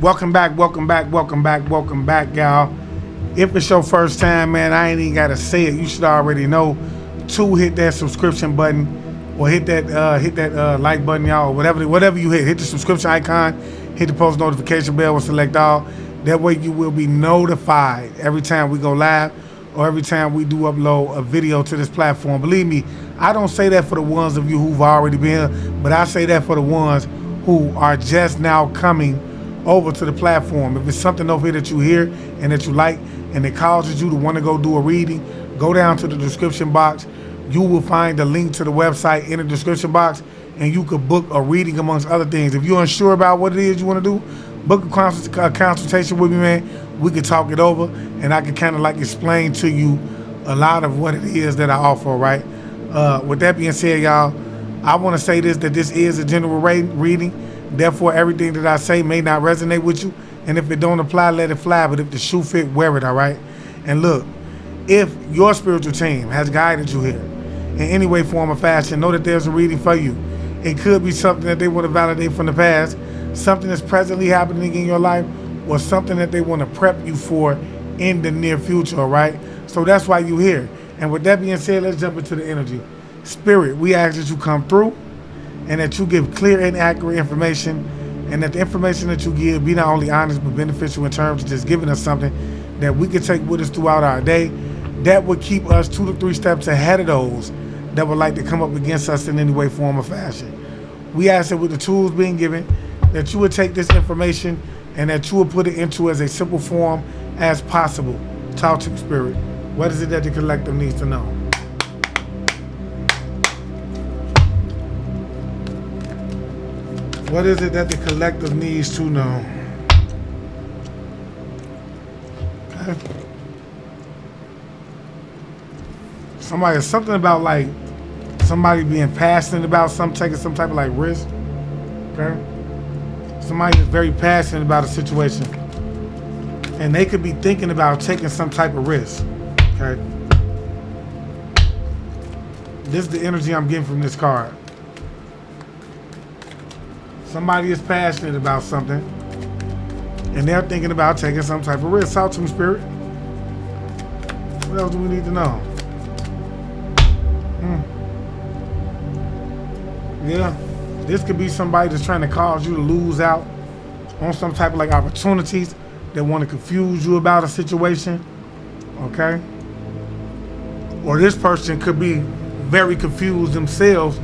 Welcome back, y'all. If it's your first time, man, I ain't even gotta say it. You should already know to hit that subscription button or hit that like button, y'all. Whatever you hit the subscription icon, hit the post notification bell and select all. That way you will be notified every time we go live or every time we do upload a video to this platform. Believe me, I don't say that for the ones of you who've already been here, but I say that for the ones who are just now coming over to the platform. If it's something over here that you hear and that you like and it causes you to want to go do a reading, go down to the description box. You will find the link to the website in the description box and you could book a reading amongst other things. If you're unsure about what it is you want to do, book a consultation with me, man. We could talk it over and I can kind of like explain to you a lot of what it is that I offer, right? With that being said, y'all, I want to say that this is a general reading. Therefore, everything that I say may not resonate with you. And if it don't apply, let it fly. But if the shoe fit, wear it, all right? And look, if your spiritual team has guided you here in any way, form, or fashion, know that there's a reading for you. It could be something that they want to validate from the past, something that's presently happening in your life, or something that they want to prep you for in the near future, all right? So that's why you're here. And with that being said, let's jump into the energy. Spirit, we ask that you come through and that you give clear and accurate information, and that the information that you give be not only honest but beneficial in terms of just giving us something that we can take with us throughout our day that would keep us 2 to 3 steps ahead of those that would like to come up against us in any way, form, or fashion. We ask that with the tools being given, that you would take this information and that you would put it into as a simple form as possible. Talk to the Spirit. What is it that the collective needs to know? What is it that the collective needs to know? Okay. Something about like somebody being passionate about something, taking some type of like risk. Okay. Somebody is very passionate about a situation, and they could be thinking about taking some type of risk. Okay. This is the energy I'm getting from this card. Somebody is passionate about something and they're thinking about taking some type of risk. Talk to me, Spirit. What else do we need to know? Yeah, this could be somebody that's trying to cause you to lose out on some type of like opportunities. They want to confuse you about a situation, okay? Or this person could be very confused themselves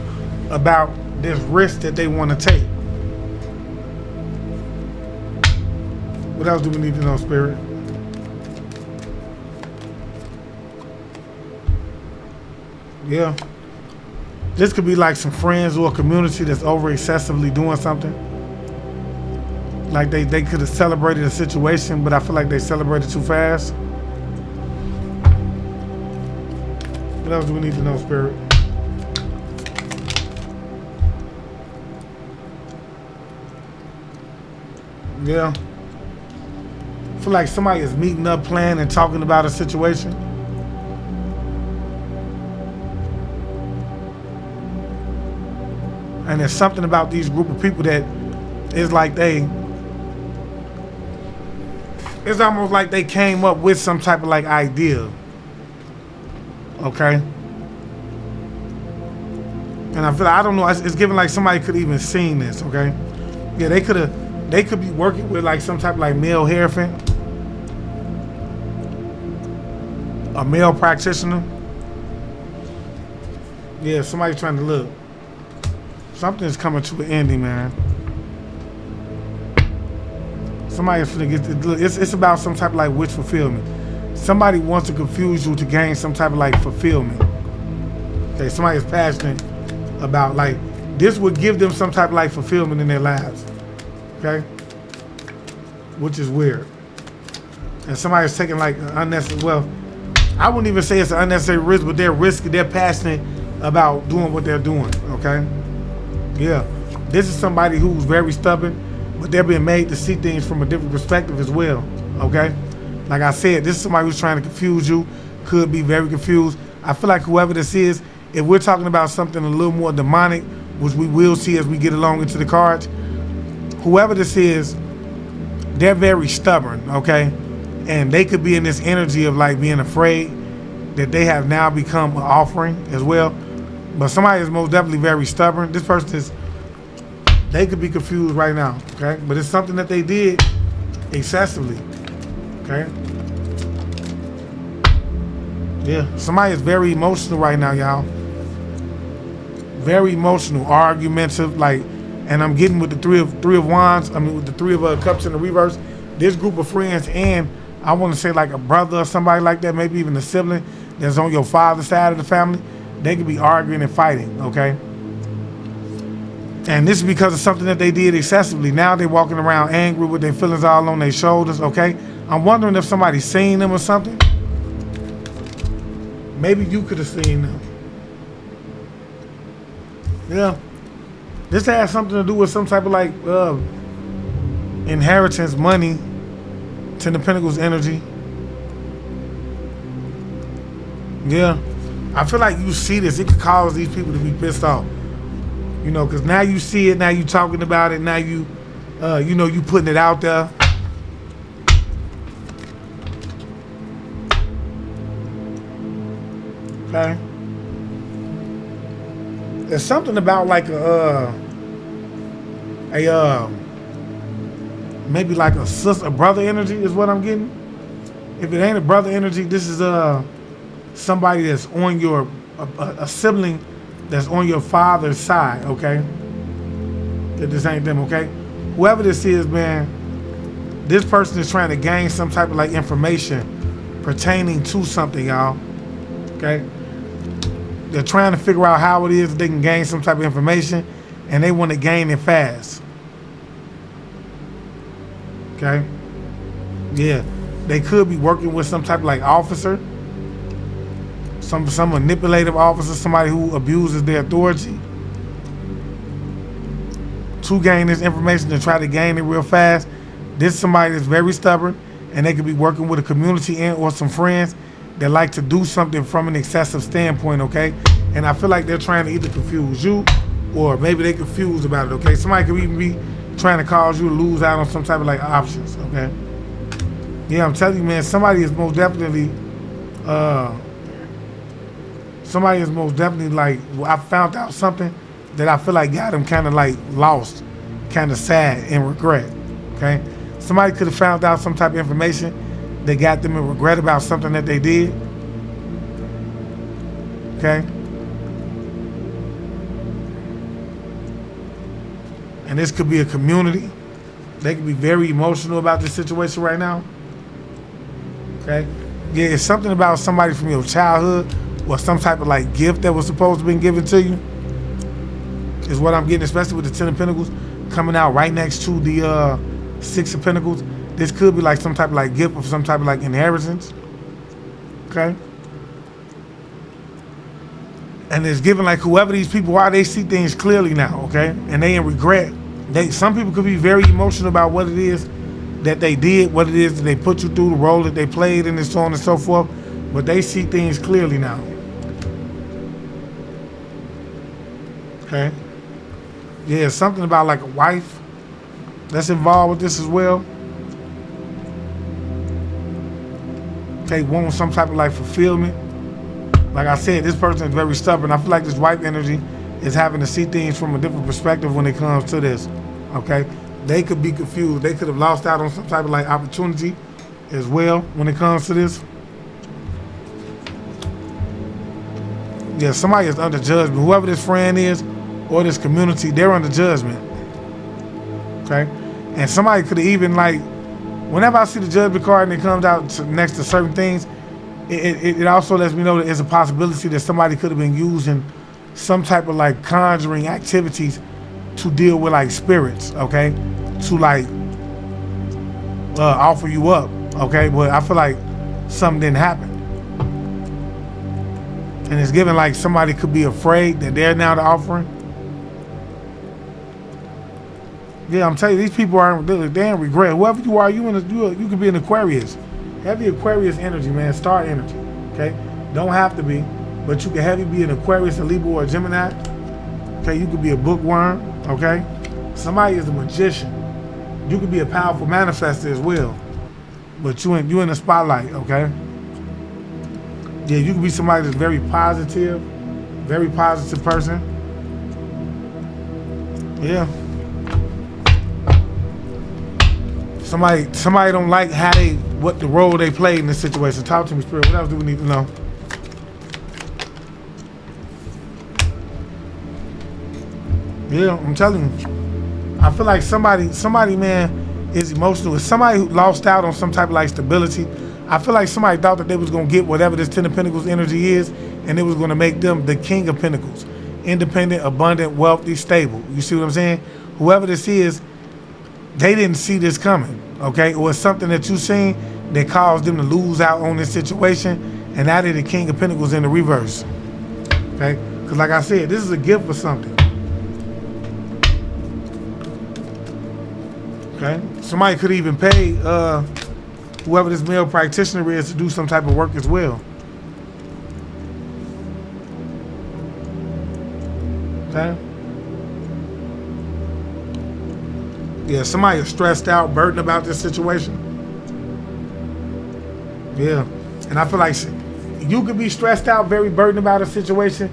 about this risk that they want to take. What else do we need to know, Spirit? Yeah. This could be like some friends or a community that's over excessively doing something. Like they could have celebrated a situation, but I feel like they celebrated too fast. What else do we need to know, Spirit? Yeah. I feel like somebody is meeting up, planning, and talking about a situation. And there's something about these group of people that is like it's almost like they came up with some type of like idea. Okay? And I feel like, I don't know, it's giving like somebody could even seen this, okay? Yeah, they could be working with like some type of like male hierophant, a male practitioner. Yeah, somebody's trying to look. Something's coming to an ending, man. Somebody's gonna get it's about some type of like wish fulfillment. Somebody wants to confuse you to gain some type of like fulfillment. Okay, somebody is passionate about like this would give them some type of like fulfillment in their lives. Okay? Which is weird. And somebody's taking like unnecessary, well, I wouldn't even say it's an unnecessary risk, but they're passionate about doing what they're doing, okay? Yeah. This is somebody who's very stubborn, but they're being made to see things from a different perspective as well, okay? Like I said, this is somebody who's trying to confuse you, could be very confused. I feel like whoever this is, if we're talking about something a little more demonic, which we will see as we get along into the cards, whoever this is they're very stubborn, okay? And they could be in this energy of like being afraid that they have now become an offering as well. But somebody is most definitely very stubborn. This person is, they could be confused right now, okay? But it's something that they did excessively, okay? Yeah, somebody is very emotional right now, y'all. Very emotional, argumentative, like, and I'm getting with the three of wands, I mean with the three of cups in the reverse, this group of friends, and I want to say like a brother or somebody like that, maybe even a sibling that's on your father's side of the family, they could be arguing and fighting, okay? And this is because of something that they did excessively. Now they're walking around angry with their feelings all on their shoulders, okay? I'm wondering if somebody's seen them or something. Maybe you could have seen them. Yeah. This has something to do with some type of like inheritance, money, Ten of Pentacles energy. Yeah. I feel like you see this. It could cause these people to be pissed off. You know, because now you see it, now you talking about it, now you, you know, you putting it out there. Okay. There's something about like maybe like a sister, a brother energy is what I'm getting. If it ain't a brother energy, this is somebody that's on your a sibling that's on your father's side, okay? That this ain't them, okay? Whoever this is, man, this person is trying to gain some type of like information pertaining to something, y'all. Okay? They're trying to figure out how it is that they can gain some type of information, and they want to gain it fast. Okay? Yeah. They could be working with some type of like officer, some manipulative officer, somebody who abuses their authority to gain this information, to try to gain it real fast. This is somebody that's very stubborn, and they could be working with a community and or some friends that like to do something from an excessive standpoint, okay? And I feel like they're trying to either confuse you or maybe they're confused about it, okay? Somebody could even be trying to cause you to lose out on some type of like options, okay? Yeah, I'm telling you, man, somebody is most definitely like, I found out something that I feel like got them kind of like lost, kind of sad and regret, okay? Somebody could have found out some type of information that got them in regret about something that they did, okay? And this could be a community. They could be very emotional about this situation right now, okay? Yeah, it's something about somebody from your childhood or some type of like gift that was supposed to be given to you is what I'm getting, especially with the Ten of Pentacles coming out right next to the Six of Pentacles. This could be like some type of like gift or some type of like inheritance, okay? And it's given like whoever these people are, they see things clearly now, okay? And they in regret. Some people could be very emotional about what it is that they did, what it is that they put you through, the role that they played, and so on and so forth. But they see things clearly now. Okay? Yeah, something about like a wife that's involved with this as well. Okay, want some type of like fulfillment. Like I said, this person is very stubborn. I feel like this wife energy is having to see things from a different perspective when it comes to this. Okay? They could be confused. They could have lost out on some type of like opportunity as well when it comes to this. Yeah, somebody is under judgment. Whoever this friend is or this community, they're under judgment. Okay? And somebody could have even like, whenever I see the judgment card and it comes out next to certain things, it also lets me know that there's a possibility that somebody could have been using some type of like conjuring activities to deal with like spirits, okay? To like offer you up, okay? But I feel like something didn't happen. And it's given like somebody could be afraid that they're now the offering. Yeah, I'm telling you, these people aren't really, they ain't regret. Whoever you are, you could be an Aquarius. Heavy Aquarius energy, man, star energy, okay? Don't have to be, but you can heavy be an Aquarius, a Libra, or a Gemini. Okay, you could be a bookworm, okay? Somebody is a magician, You could be a powerful manifester as well, but you in the spotlight, okay? Yeah, you could be somebody that's very positive person. Yeah. Somebody don't like what the role they played in this situation. Talk to me, Spirit. What else do we need to know? Yeah, I'm telling you. I feel like somebody, man, is emotional. It's somebody who lost out on some type of like stability. I feel like somebody thought that they was gonna get whatever this 10 of Pentacles energy is, and it was gonna make them the King of Pentacles. Independent, abundant, wealthy, stable. You see what I'm saying? Whoever this is, they didn't see this coming, okay? Or it's something that you seen that caused them to lose out on this situation, and now they're the King of Pentacles in the reverse, okay? Because like I said, this is a gift for something. Okay, somebody could even pay whoever this male practitioner is to do some type of work as well. Okay. Yeah, somebody is stressed out, burdened about this situation. Yeah, and I feel like you could be stressed out, very burdened about a situation,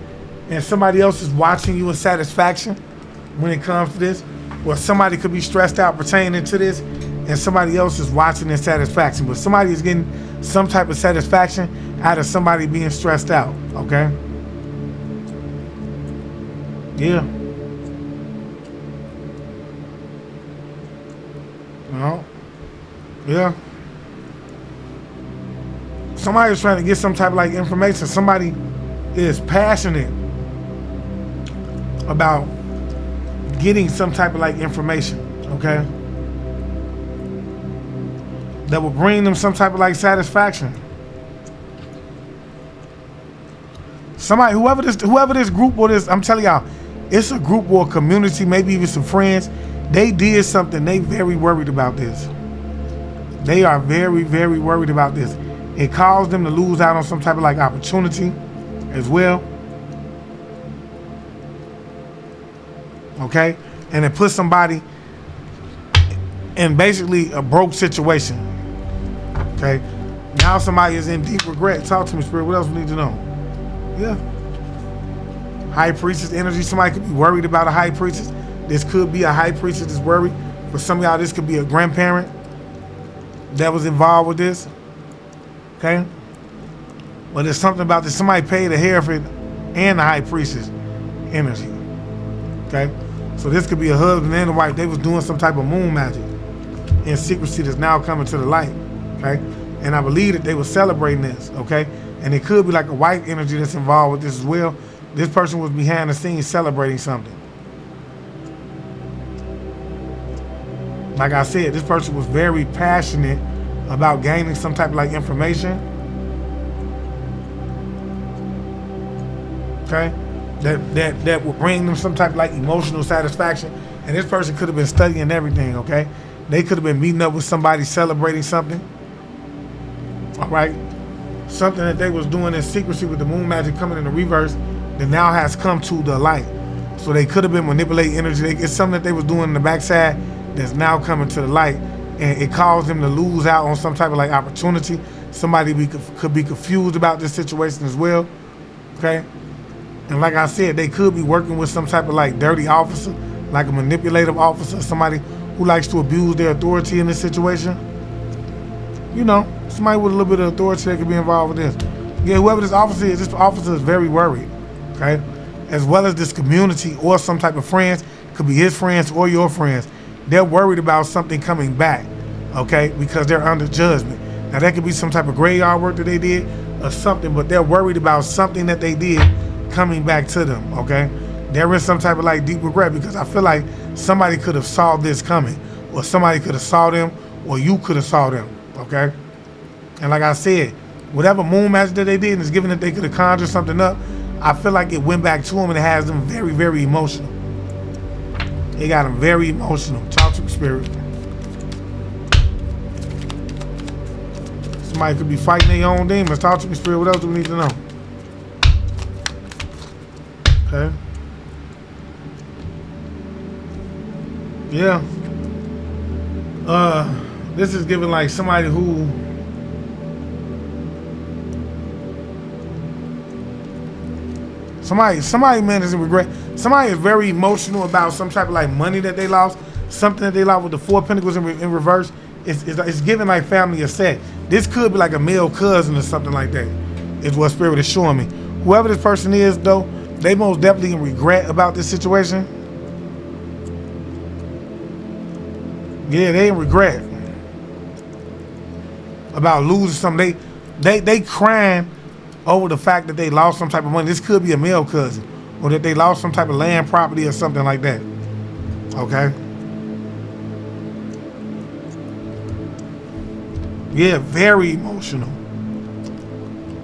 and somebody else is watching you in satisfaction when it comes to this. Or somebody could be stressed out pertaining to this, and somebody else is watching in satisfaction. But somebody is getting some type of satisfaction out of somebody being stressed out, okay? Yeah. No. Yeah. Somebody is trying to get some type of like information. Somebody is passionate about getting some type of like information, okay, that will bring them some type of like satisfaction. Somebody, whoever this group or this, I'm telling y'all, it's a group or a community, maybe even some friends. They did something. They very worried about this. They are very, very worried about this. It caused them to lose out on some type of like opportunity as well. Okay, and it put somebody in basically a broke situation. Okay, now somebody is in deep regret. Talk to me, Spirit. What else we need to know? Yeah, High Priestess energy. Somebody could be worried about a High Priestess. This could be a High Priestess that's worried. For some of y'all, this could be a grandparent that was involved with this. Okay, but there's something about this. Somebody paid a Hierophant and the High Priestess energy. Okay, so this could be a husband and a wife. They was doing some type of moon magic in secrecy that's now coming to the light. Okay, and I believe that they were celebrating this. Okay, and it could be like a wife energy that's involved with this as well. This person was behind the scenes celebrating something. Like I said, this person was very passionate about gaining some type of like information. Okay. That will bring them some type of like emotional satisfaction. And this person could have been studying everything, okay? They could have been meeting up with somebody celebrating something. All right? Something that they was doing in secrecy with the moon magic coming in the reverse that now has come to the light. So they could have been manipulating energy. It's something that they was doing in the backside that's now coming to the light. And it caused them to lose out on some type of like opportunity. Somebody could be confused about this situation as well, okay? And like I said, they could be working with some type of like dirty officer, like a manipulative officer, somebody who likes to abuse their authority in this situation. You know, somebody with a little bit of authority that could be involved with this. Yeah, whoever this officer is very worried, okay? As well as this community or some type of friends, could be his friends or your friends. They're worried about something coming back, okay? Because they're under judgment. Now that could be some type of graveyard work that they did or something, but they're worried about something that they did coming back to them, okay? There is some type of like deep regret because I feel like somebody could have saw this coming, or somebody could have saw them, or you could have saw them, okay? And like I said, whatever moon magic that they did is given that they could have conjured something up, I feel like it went back to them and it has them very, very emotional. It got them very emotional. Talk to the Spirit. Somebody could be fighting their own demons. Talk to me, Spirit. What else do we need to know? Okay. Yeah. This is giving like somebody who somebody man is in regret. Somebody is very emotional about some type of like money that they lost, something that they lost with the Four of Pentacles in reverse. It's giving like family upset. This could be like a male cousin or something like that, is what Spirit is showing me. Whoever this person is though, they most definitely in regret about this situation. Yeah, they in regret about losing something. They crying over the fact that they lost some type of money. This could be a male cousin, or that they lost some type of land, property, or something like that. Okay. Yeah, very emotional.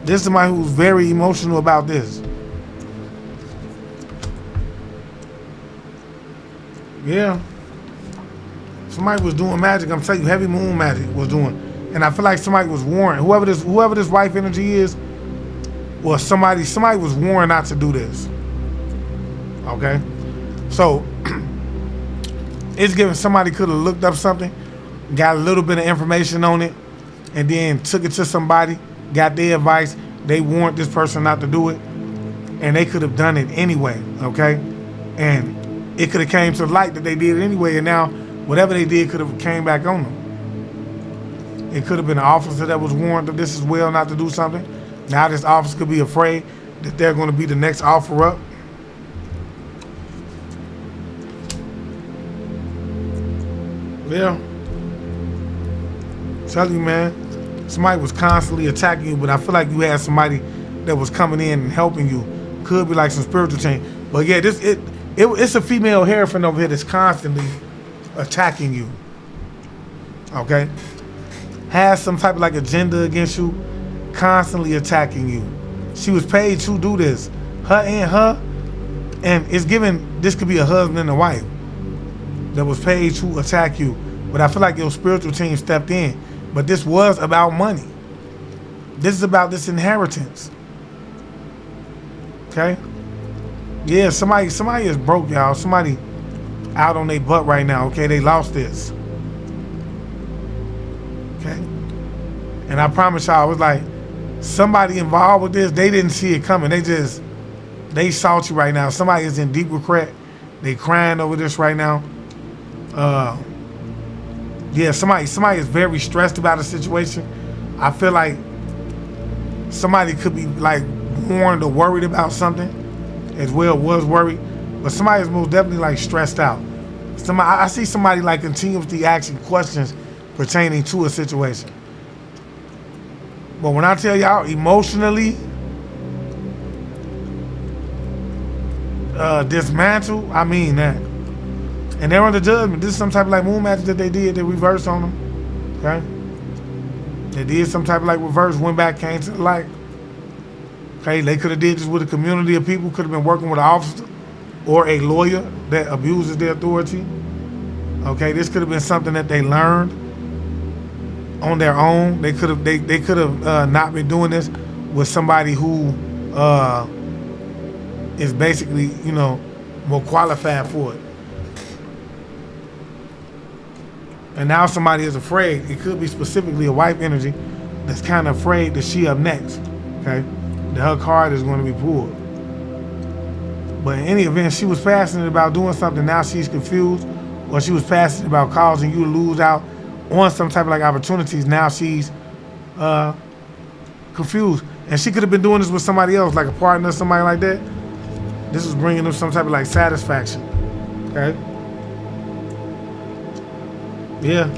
This is somebody who's very emotional about this. Yeah. Somebody was doing magic. I'm telling you, heavy moon magic was doing. And I feel like somebody was warned. Whoever this wife energy is, or somebody was warned not to do this. Okay? So it's giving somebody could have looked up something, got a little bit of information on it, and then took it to somebody, got their advice. They warned this person not to do it, and they could have done it anyway, okay? And it could have came to light that they did it anyway, and now whatever they did could have came back on them. It could have been an officer that was warned of this as well, not to do something. Now this officer could be afraid that they're going to be the next offer up. Yeah. Tell you, man, somebody was constantly attacking you, but I feel like you had somebody that was coming in and helping you. Could be like some spiritual change. But yeah, it's a female hierophant over here that's constantly attacking you. Okay? Has some type of like agenda against you, constantly attacking you. She was paid to do this. Her, and it's given, this could be a husband and a wife that was paid to attack you. But I feel like your spiritual team stepped in. But this was about money. This is about this inheritance. Okay? Yeah, somebody is broke, y'all. Somebody out on their butt right now, okay? They lost this. Okay? And I promise y'all, I was like, somebody involved with this, they didn't see it coming. They salty right now. Somebody is in deep regret. They crying over this right now. Yeah, somebody is very stressed about a situation. I feel like somebody could be like warned or worried about something as well, was worried. But somebody is most definitely like stressed out. I see somebody like continuously asking questions pertaining to a situation. But when I tell y'all emotionally dismantle, I mean that. And they're under judgment. This is some type of like moon magic that they did, they reversed on them. Okay? They did some type of like reverse, went back, came to the light. Okay, they could have did this with a community of people, could have been working with an officer or a lawyer that abuses their authority. Okay, this could have been something that they learned on their own. They could have not been doing this with somebody who is basically, you know, more qualified for it. And now somebody is afraid. It could be specifically a wife energy that's kind of afraid that she up next. Okay, that her card is going to be pulled. But in any event, she was passionate about doing something. Now she's confused, or she was passionate about causing you to lose out on some type of like opportunities. Now she's confused, and she could have been doing this with somebody else, like a partner, somebody like that. This was bringing them some type of like satisfaction. Okay. Yeah.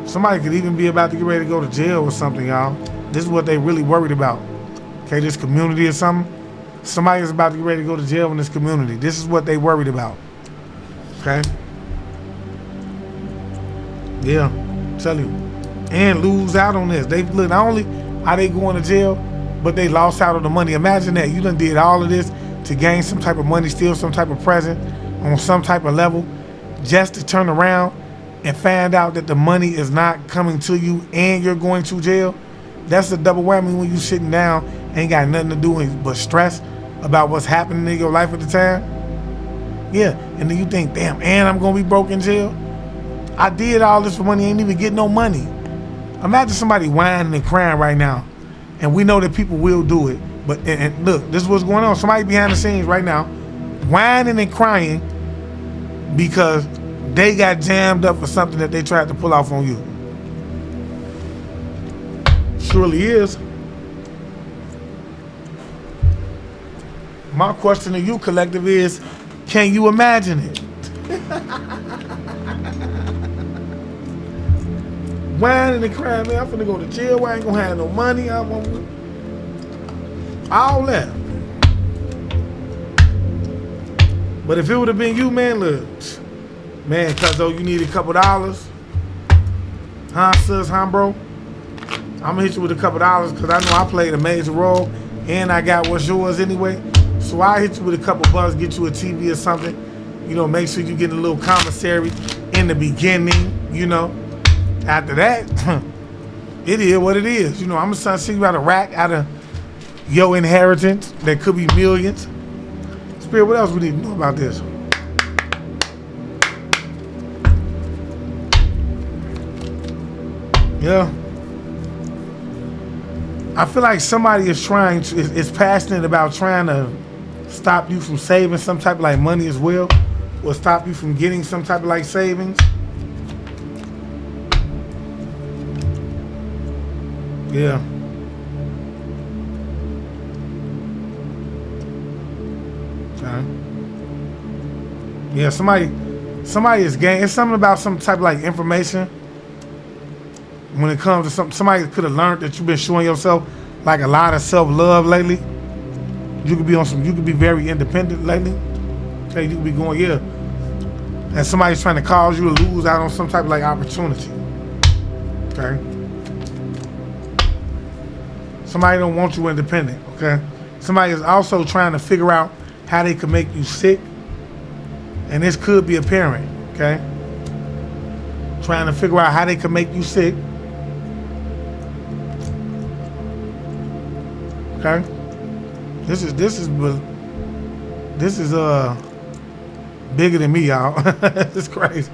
Somebody could even be about to get ready to go to jail or something, y'all. This is what they really worried about. Okay, this community or something. Somebody is about to get ready to go to jail in this community. This is what they worried about. Okay? Yeah, tell you. And lose out on this. They look, not only are they going to jail, but they lost out on the money. Imagine that. You done did all of this to gain some type of money, steal some type of present on some type of level, just to turn around and find out that the money is not coming to you and you're going to jail. That's a double whammy when you sitting down, ain't got nothing to do but stress about what's happening in your life at the time. Yeah, and then you think, damn, and I'm gonna be broke in jail. I did all this for money, ain't even get no money. Imagine somebody whining and crying right now. And we know that people will do it. But and look, this is what's going on. Somebody behind the scenes right now, whining and crying because they got jammed up for something that they tried to pull off on you. Surely is. My question to you, collective, is, can you imagine it? Whining and crying, man, I'm finna go to jail, I ain't gonna have no money, I won't. All that. But if it would have been you, man, look, man, cuz though you need a couple dollars, huh, sis, huh, bro? I'm gonna hit you with a couple dollars because I know I played a major role and I got what's yours anyway. So I hit you with a couple bucks, get you a TV or something. You know, make sure you get a little commissary in the beginning, you know. After that, it is what it is. You know, I'm gonna see you out a rack out of your inheritance that could be millions. Spirit, what else we need to know about this? Yeah. I feel like somebody is trying to, is passionate about trying to stop you from saving some type of like money as well, or stop you from getting some type of like savings. Yeah. Okay. Yeah, somebody is gaining. It's something about some type of like information. When it comes to somebody could have learned that you've been showing yourself like a lot of self-love lately. You could be on some. You could be very independent lately. Okay, you could be going, yeah. And somebody's trying to cause you to lose out on some type of like opportunity. Okay. Somebody don't want you independent. Okay. Somebody is also trying to figure out how they can make you sick, and this could be a parent. Okay. Trying to figure out how they can make you sick. Okay. This is bigger than me, y'all. It's crazy.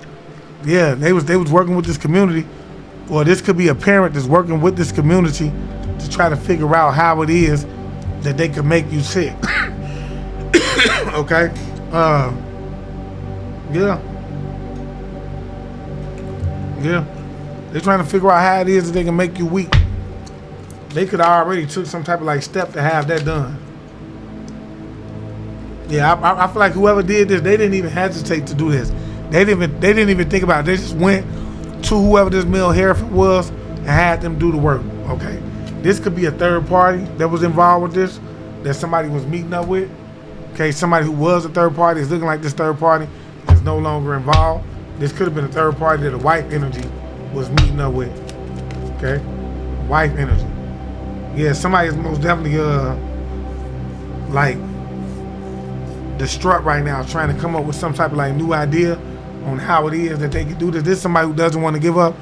Yeah, they was working with this community, or this could be a parent that's working with this community to try to figure out how it is that they could make you sick. Okay. Yeah. Yeah. They're trying to figure out how it is that they can make you weak. They could already took some type of like step to have that done. Yeah, I feel like whoever did this, they didn't even hesitate to do this. They didn't even think about it. They just went to whoever this male Hereford was and had them do the work. Okay. This could be a third party that was involved with this, that somebody was meeting up with. Okay, somebody who was a third party is looking like this third party is no longer involved. This could have been a third party that a wife energy was meeting up with. Okay? Wife energy. Yeah, somebody is most definitely like distraught right now, trying to come up with some type of like new idea on how it is that they can do this. This is somebody who doesn't want to give up,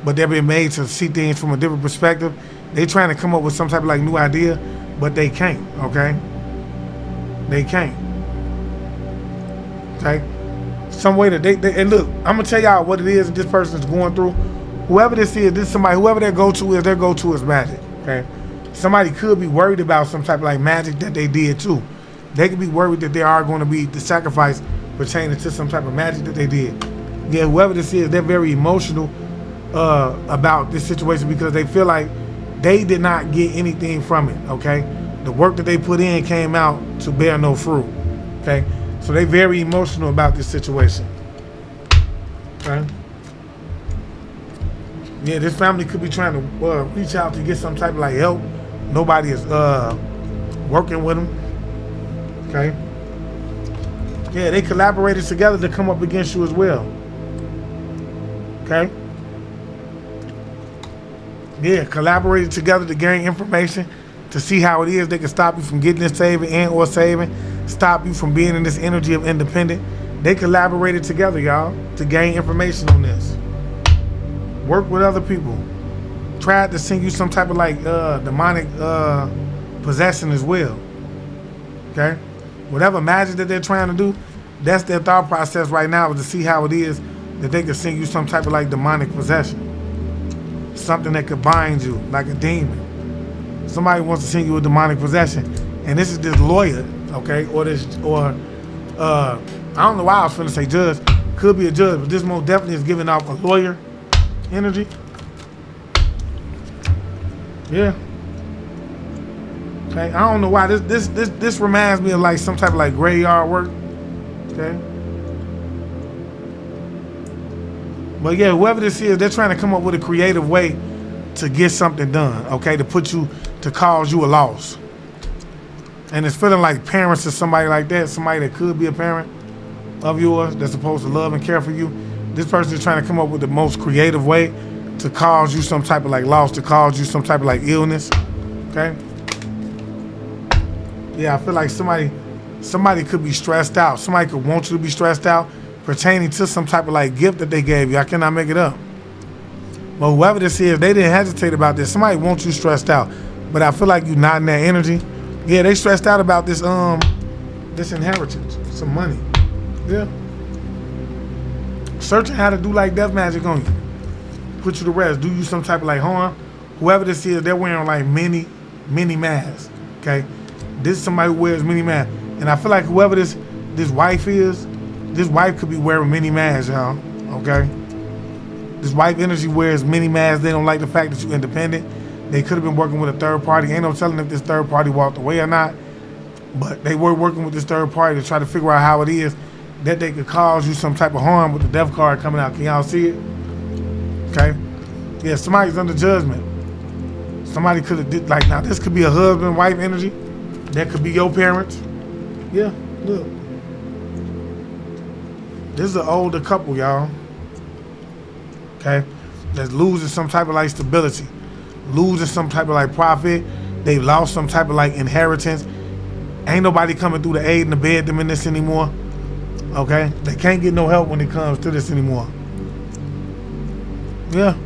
but they're being made to see things from a different perspective. They trying to come up with some type of like new idea, but they can't, okay? They can't. Okay? Some way that they and look, I'm gonna tell y'all what it is that this person is going through. Whoever this is, this is somebody, whoever their go-to is magic. Okay? Somebody could be worried about some type of like magic that they did too. They could be worried that they are going to be the sacrifice pertaining to some type of magic that they did. Yeah, whoever this is, they're very emotional about this situation because they feel like they did not get anything from it. Okay? The work that they put in came out to bear no fruit. Okay? So they very emotional about this situation. Okay? Yeah, this family could be trying to reach out to get some type of like help. Nobody is working with them. Okay? Yeah, they collaborated together to come up against you as well. Okay? Yeah, collaborated together to gain information, to see how it is they can stop you from getting this saving and or saving, stop you from being in this energy of independent. They collaborated together, y'all, to gain information on this. Work with other people. Tried to send you some type of like demonic possession as well. Okay? Whatever magic that they're trying to do, that's their thought process right now, is to see how it is that they could send you some type of like demonic possession. Something that could bind you like a demon. Somebody wants to send you a demonic possession. And this is this lawyer, okay? Or I don't know why I was finna say judge. Could be a judge, but this most definitely is giving off a lawyer energy. Yeah. Okay, I don't know why this reminds me of like some type of like graveyard work. Okay. But yeah, whoever this is, they're trying to come up with a creative way to get something done, okay? To cause you a loss. And it's feeling like parents or somebody like that, somebody that could be a parent of yours that's supposed to love and care for you. This person is trying to come up with the most creative way to cause you some type of like loss, to cause you some type of like illness, okay? Yeah, I feel like somebody could be stressed out. Somebody could want you to be stressed out pertaining to some type of like gift that they gave you. I cannot make it up. But whoever this is, they didn't hesitate about this. Somebody wants you stressed out. But I feel like you're not in that energy. Yeah, they stressed out about this this inheritance, some money. Yeah. Searching how to do like death magic on you. Put you to rest, do you some type of like harm. Whoever this is, they're wearing like many masks. Okay? This is somebody who wears many masks. And I feel like whoever this wife is, this wife could be wearing many masks, y'all. Okay? This wife energy wears many masks. They don't like the fact that you're independent. They could have been working with a third party. Ain't no telling if this third party walked away or not. But they were working with this third party to try to figure out how it is that they could cause you some type of harm with the death card coming out. Can y'all see it? Okay? Yeah, somebody's under judgment. Somebody could have did, like, now this could be a husband-wife energy. That could be your parents. Yeah, look. This is an older couple, y'all. Okay? That's losing some type of like stability. Losing some type of like profit. They've lost some type of like inheritance. Ain't nobody coming through the aid and abet them in this anymore. Okay? They can't get no help when it comes to this anymore. Yeah.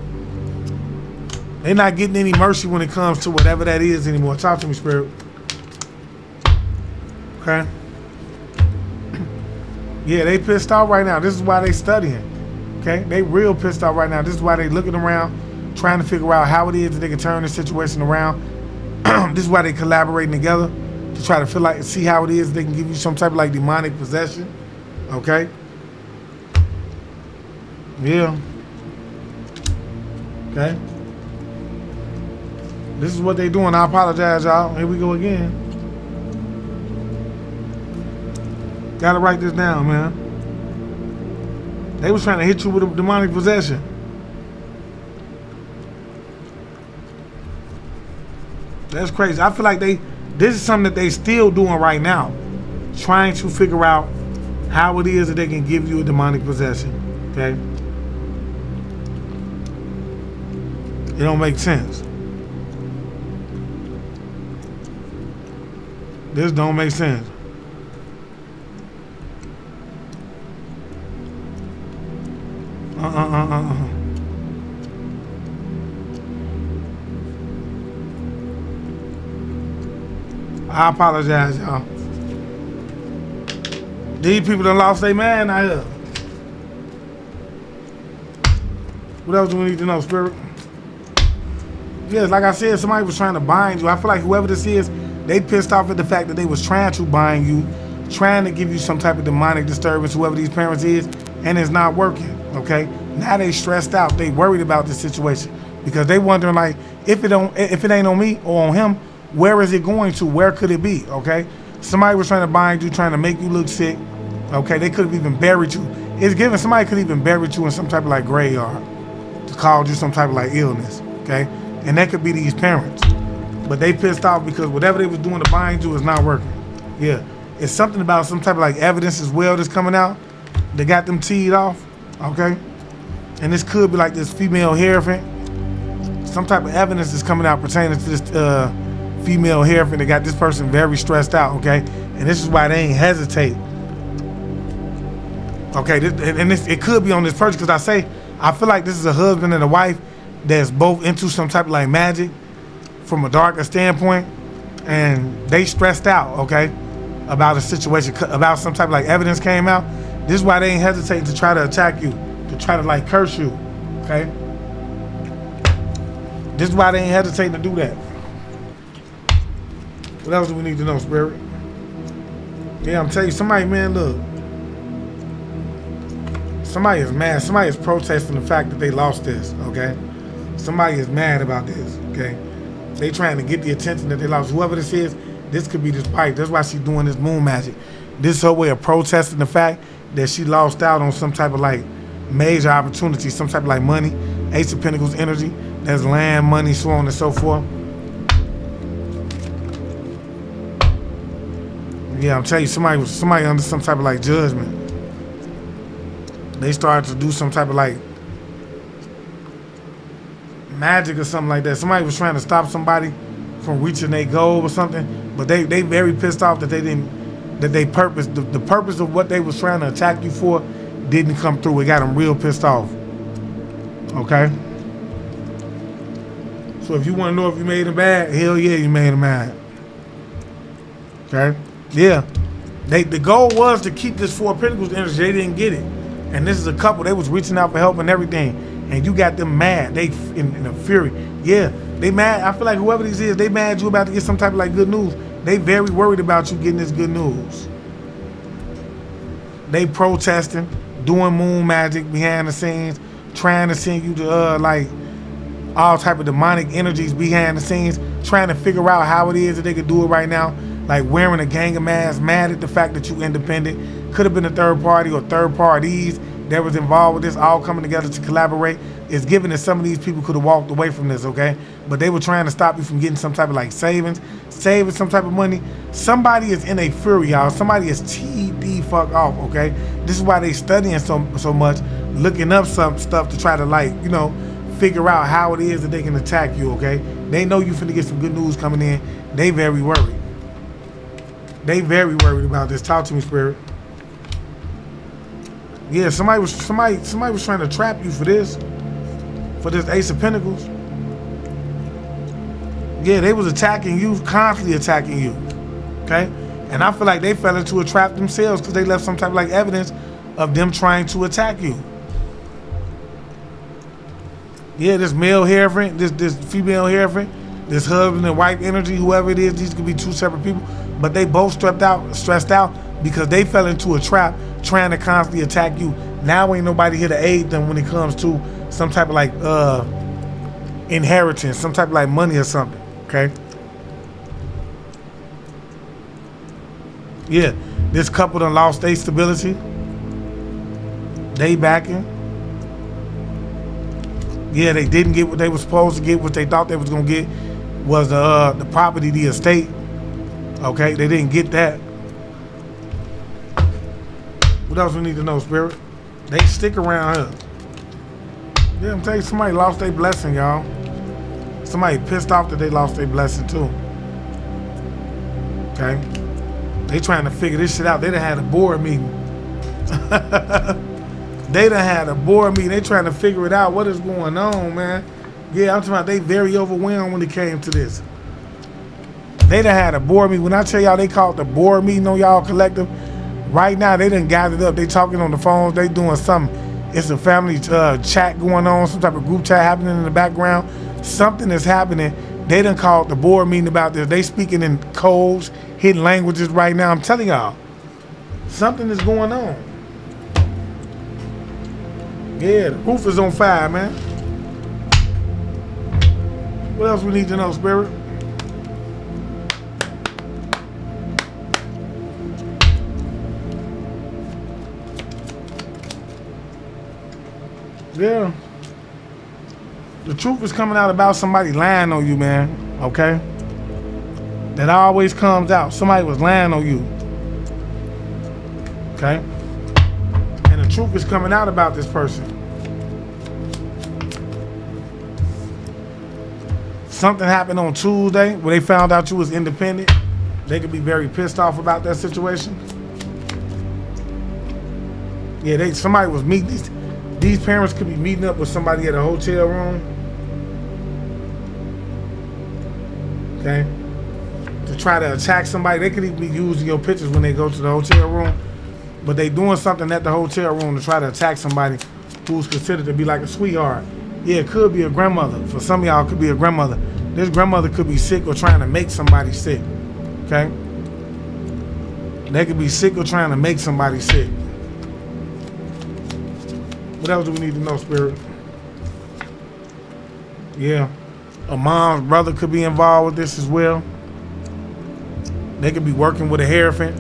They're not getting any mercy when it comes to whatever that is anymore. Talk to me, Spirit. Okay? Yeah, they pissed off right now. This is why they studying. Okay? They real pissed off right now. This is why they looking around, trying to figure out how it is that they can turn the situation around. This is why they collaborating together to try to feel like, see how it is they can give you some type of like demonic possession. Okay? Yeah. Okay? This is what they doing. I apologize, y'all. Here we go again. Gotta write this down, man. They was trying to hit you with a demonic possession. That's crazy. I feel like this is something that they still doing right now. Trying to figure out how it is that they can give you a demonic possession. Okay? It don't make sense. This don't make sense. I apologize, y'all. These people done lost their man out here. What else do we need to know, Spirit? Yes, like I said, somebody was trying to bind you. I feel like whoever this is, they pissed off at the fact that they was trying to bind you, trying to give you some type of demonic disturbance, whoever these parents is, and it's not working, okay? Now they stressed out. They worried about this situation because they wondering like, if it ain't on me or on him, where is it going to? Where could it be, okay? Somebody was trying to bind you, trying to make you look sick, okay? They could have even buried you. It's given somebody could even bury you in some type of like graveyard to cause you some type of like illness, okay? And that could be these parents. But they pissed off because whatever they was doing to bind you is not working. Yeah. It's something about some type of like evidence as well that's coming out. They got them teed off, okay? And this could be like this female hierophant. Some type of evidence is coming out pertaining to this female hierophant that got this person very stressed out, okay? And this is why they ain't hesitate. Okay, it could be on this person because I feel like this is a husband and a wife that's both into some type of like magic from a darker standpoint, and they stressed out, okay, about a situation, about some type of like evidence came out. This is why they ain't hesitating to try to attack you, to to try to like curse you, okay? This is why they ain't hesitating to do that. What else do we need to know, Spirit? Yeah, I'm telling you, somebody, man, look. Somebody is mad. Somebody is protesting the fact that they lost this, okay? Somebody is mad about this, okay? They trying to get the attention that they lost. Whoever this is, this could be this wife. That's why she's doing this moon magic. This is her way of protesting the fact that she lost out on some type of like major opportunity, some type of like money, Ace of Pentacles energy, that's land, money, so on and so forth. Yeah, I'm telling you, somebody under some type of like judgment. They started to do some type of like magic or something like that. Somebody was trying to stop somebody from reaching their goal or something, but they very pissed off that they purposed the purpose of what they was trying to attack you for didn't come through. It got them real pissed off. Okay. So if you want to know if you made them mad, hell yeah, you made them mad. Okay. Yeah. The goal was to keep this Four of Pentacles energy. They didn't get it, and this is a couple. They was reaching out for help and everything, and you got them mad. They in a fury. Yeah. They mad. I feel like whoever this is, they mad you about to get some type of like good news. They very worried about you getting this good news. They protesting, doing moon magic behind the scenes, trying to send you to like all type of demonic energies behind the scenes, trying to figure out how it is that they could do it right now. Like wearing a gang of masks, mad at the fact that you independent. Could have been a third party or third parties that was involved with this, all coming together to collaborate. It's given that some of these people could have walked away from this, okay? But they were trying to stop you from getting some type of like saving some type of money. Somebody is in a fury, y'all. Somebody is TD fuck off, okay? This is why they studying so much, looking up some stuff to try to like, you know, figure out how it is that they can attack you, okay? They know you finna get some good news coming in. They very worried. They very worried about this. Talk to me, Spirit. Yeah, somebody was trying to trap you for this Ace of Pentacles. Yeah, they was attacking you, constantly attacking you. Okay? And I feel like they fell into a trap themselves because they left some type of like evidence of them trying to attack you. Yeah, this male hierophant, this female hierophant, this husband and wife energy, whoever it is, these could be two separate people, but they both stressed out because they fell into a trap trying to constantly attack you. Now ain't nobody here to aid them when it comes to some type of like inheritance, some type of like money or something, okay? Yeah, this couple done lost their stability. They backing. Yeah, they didn't get what they were supposed to get. What they thought they was gonna get was the property, the estate. Okay, they didn't get that. What else we need to know, Spirit? They stick around here. Yeah, I'm telling you, somebody lost their blessing, y'all. Somebody pissed off that they lost their blessing too. Okay, they trying to figure this shit out. They done had a board meeting. They done had a board meeting. They trying to figure it out. What is going on, man? Yeah, I'm talking about they very overwhelmed when it came to this. They done had a board meeting. When I tell y'all they called the board meeting on y'all collective, right now they done gathered up. They talking on the phones. They doing something. It's a family chat going on, some type of group chat happening in the background. Something is happening. They done called the board meeting about this. They speaking in codes, hidden languages right now. I'm telling y'all, something is going on. Yeah, the roof is on fire, man. What else we need to know, Spirit? Yeah. The truth is coming out about somebody lying on you, man. Okay? That always comes out. Somebody was lying on you. Okay? And the truth is coming out about this person. Something happened on Tuesday where they found out you was independent. They could be very pissed off about that situation. Yeah, somebody was meeting. These parents could be meeting up with somebody at a hotel room. Okay? To try to attack somebody. They could even be using your pictures when they go to the hotel room. But they doing something at the hotel room to try to attack somebody who's considered to be like a sweetheart. Yeah, it could be a grandmother. For some of y'all, it could be a grandmother. This grandmother could be sick or trying to make somebody sick. Okay? They could be sick or trying to make somebody sick. What else do we need to know, Spirit? Yeah. A mom's brother could be involved with this as well. They could be working with a hierophant.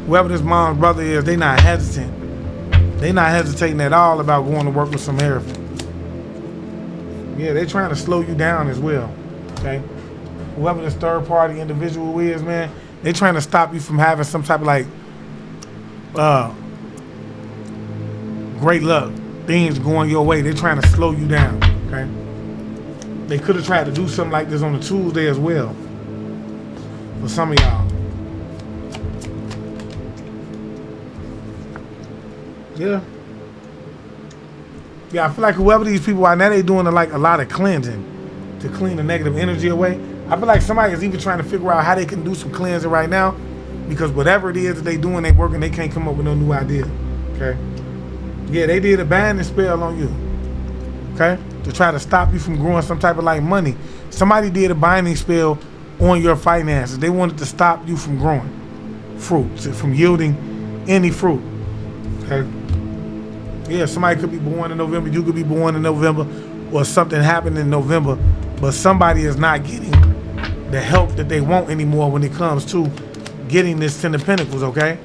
Whoever this mom's brother is, they not hesitant. They not hesitating at all about going to work with some hierophant. Yeah, they're trying to slow you down as well. Okay? Whoever this third party individual is, man, they trying to stop you from having some type of like great luck. Things going your way. They're trying to slow you down. Okay? They could have tried to do something like this on a Tuesday as well. For some of y'all. Yeah. Yeah, I feel like whoever these people are, now they doing a lot of cleansing to clean the negative energy away. I feel like somebody is even trying to figure out how they can do some cleansing right now, because whatever it is that they doing, they working, they can't come up with no new idea. Okay? Yeah, they did a binding spell on you. Okay? To try to stop you from growing some type of like money. Somebody did a binding spell on your finances. They wanted to stop you from growing fruit, from yielding any fruit. Okay? Yeah, somebody could be born in November, you could be born in November, or something happened in November, but somebody is not getting the help that they want anymore when it comes to getting this Ten of Pentacles, okay?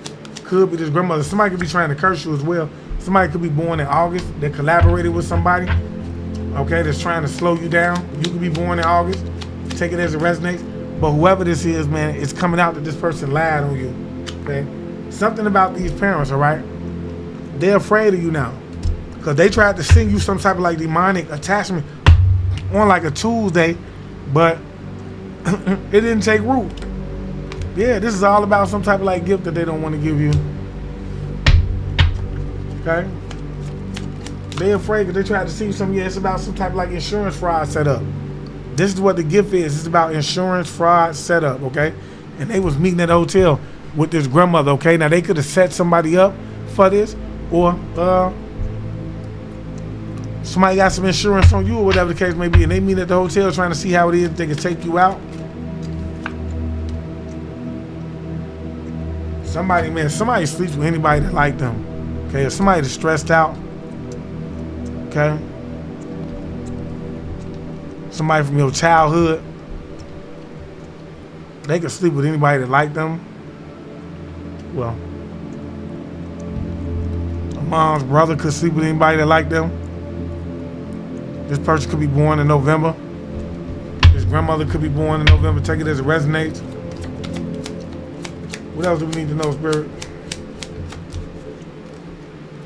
Could be this grandmother. Somebody could be trying to curse you as well. Somebody could be born in August that collaborated with somebody, okay, that's trying to slow you down. You could be born in August. Take it as it resonates. But whoever this is, man, it's coming out that this person lied on you, okay? Something about these parents, all right? They're afraid of you now because they tried to send you some type of like demonic attachment on like a Tuesday, but it didn't take root. Yeah, this is all about some type of like gift that they don't want to give you. Okay? They're afraid because they tried to send you something. Yeah, it's about some type of like insurance fraud setup. This is what the gift is. It's about insurance fraud setup, okay? And they was meeting at a hotel with this grandmother, okay? Now they could have set somebody up for this, or somebody got some insurance on you or whatever the case may be, and they meet at the hotel trying to see how it is they can take you out. Somebody, man, somebody sleeps with anybody that like them. Okay, if somebody that's stressed out, okay? Somebody from your childhood, they can sleep with anybody that like them. Well, mom's brother could sleep with anybody that like them. This person could be born in November. This grandmother could be born in November. Take it as it resonates. What else do we need to know, Spirit?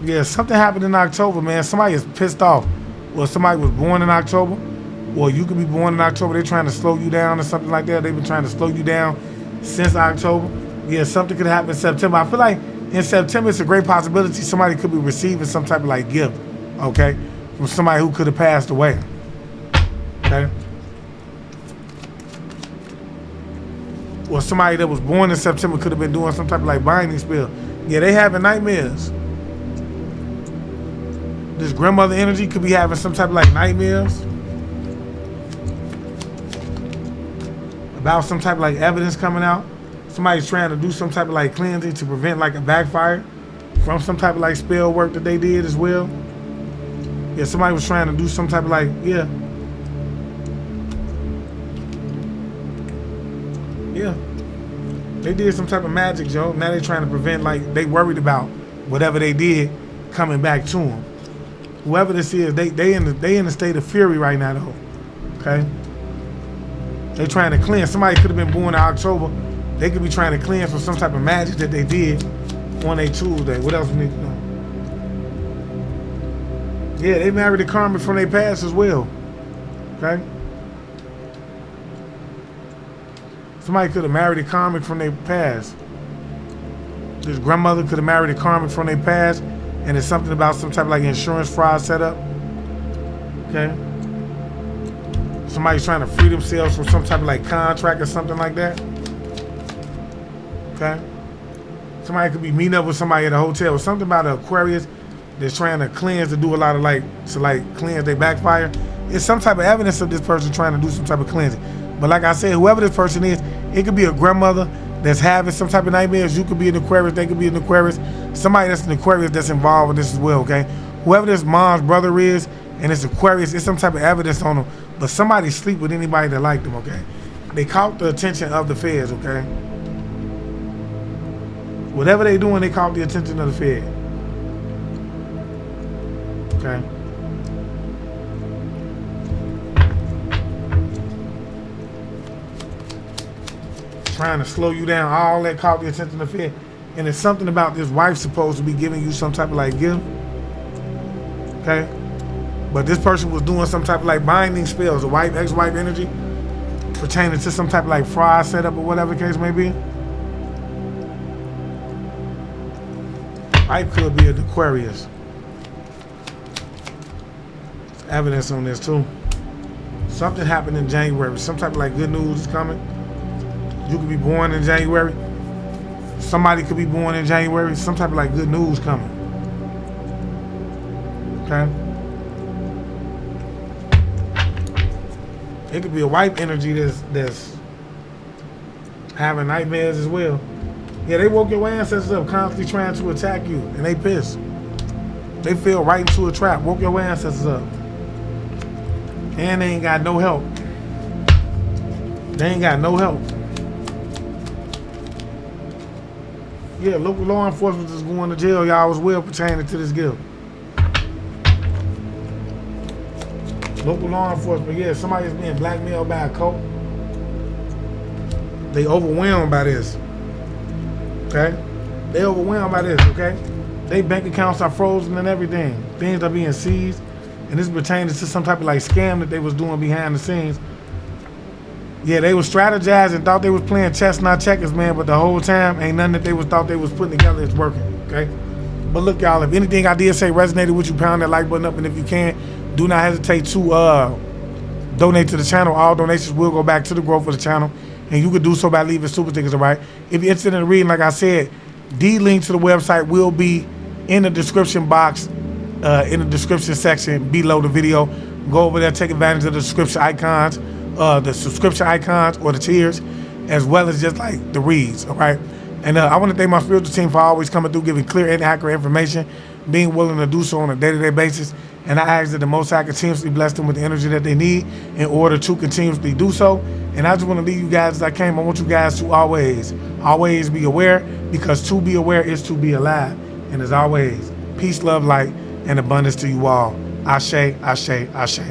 Yeah, something happened in October, man. Somebody is pissed off. Or somebody was born in October. Or you could be born in October. They're trying to slow you down or something like that. They've been trying to slow you down since October. Yeah, something could happen in September. I feel like in September, it's a great possibility somebody could be receiving some type of like gift, okay, from somebody who could have passed away, okay? Or somebody that was born in September could have been doing some type of like binding spell. Yeah, they having nightmares. This grandmother energy could be having some type of like nightmares about some type of like evidence coming out. Somebody's trying to do some type of like cleansing to prevent like a backfire from some type of like spell work that they did as well. Yeah, somebody was trying to do some type of like, yeah. Yeah. They did some type of magic, Joe. Now they're trying to prevent, like, they worried about whatever they did coming back to them. Whoever this is, they in the state of fury right now, though. Okay? They trying to cleanse. Somebody could have been born in October. They could be trying to cleanse from some type of magic that they did on a Tuesday. What else we need to know? Yeah, they married a karmic from their past as well. Okay? Somebody could have married a karmic from their past. This grandmother could have married a karmic from their past, and it's something about some type of like insurance fraud setup. Okay? Somebody's trying to free themselves from some type of like contract or something like that. Okay? Somebody could be meeting up with somebody at a hotel or something about an Aquarius that's trying to cleanse, to do a lot of cleanse, they backfire. It's some type of evidence of this person trying to do some type of cleansing. But like I said, whoever this person is, it could be a grandmother that's having some type of nightmares. You could be an Aquarius, they could be an Aquarius. Somebody that's an Aquarius that's involved with this as well, okay? Whoever this mom's brother is, and it's Aquarius, it's some type of evidence on them. But somebody sleep with anybody that liked them, okay? They caught the attention of the feds, okay? Whatever they doing, they caught the attention of the fed. Okay? Trying to slow you down, all that caught the attention of the fed. And it's something about this wife supposed to be giving you some type of gift. Okay? But this person was doing some type of binding spells, a wife, ex-wife energy, pertaining to some type of fraud setup or whatever the case may be. Wife could be an Aquarius. There's evidence on this too. Something happened in January. Some type of good news is coming. You could be born in January. Somebody could be born in January. Some type of good news coming. Okay? It could be a wife energy that's having nightmares as well. Yeah, they woke your ancestors up constantly trying to attack you, and they pissed. They fell right into a trap, woke your ancestors up. And they ain't got no help. They ain't got no help. Yeah, local law enforcement is going to jail, y'all, as well, pertaining to this guilt. Local law enforcement, yeah, somebody's being blackmailed by a cult. They overwhelmed by this. Okay? They overwhelmed by this, okay? They bank accounts are frozen and everything. Things are being seized. And this pertains to some type of scam that they was doing behind the scenes. Yeah, they was strategizing, thought they was playing chess, not checkers, man, but the whole time ain't nothing that they thought they was putting together is working, okay? But look, y'all, if anything I did say resonated with you, pound that like button up, and if you can, do not hesitate to donate to the channel. All donations will go back to the growth of the channel, and you could do so by leaving super stickers, all right? If you're interested in reading, like I said, the link to the website will be in the description box, in the description section below the video. Go over there, take advantage of the subscription icons, or the tiers, as well as just the reads, all right? And I want to thank my spiritual team for always coming through, giving clear and accurate information, being willing to do so on a day-to-day basis. And I ask that the Most High continuously bless them with the energy that they need in order to continuously do so. And I just want to leave you guys as I came. I want you guys to always be aware, because to be aware is to be alive. And as always, peace, love, light, and abundance to you all. Ashe, ashe, ashe.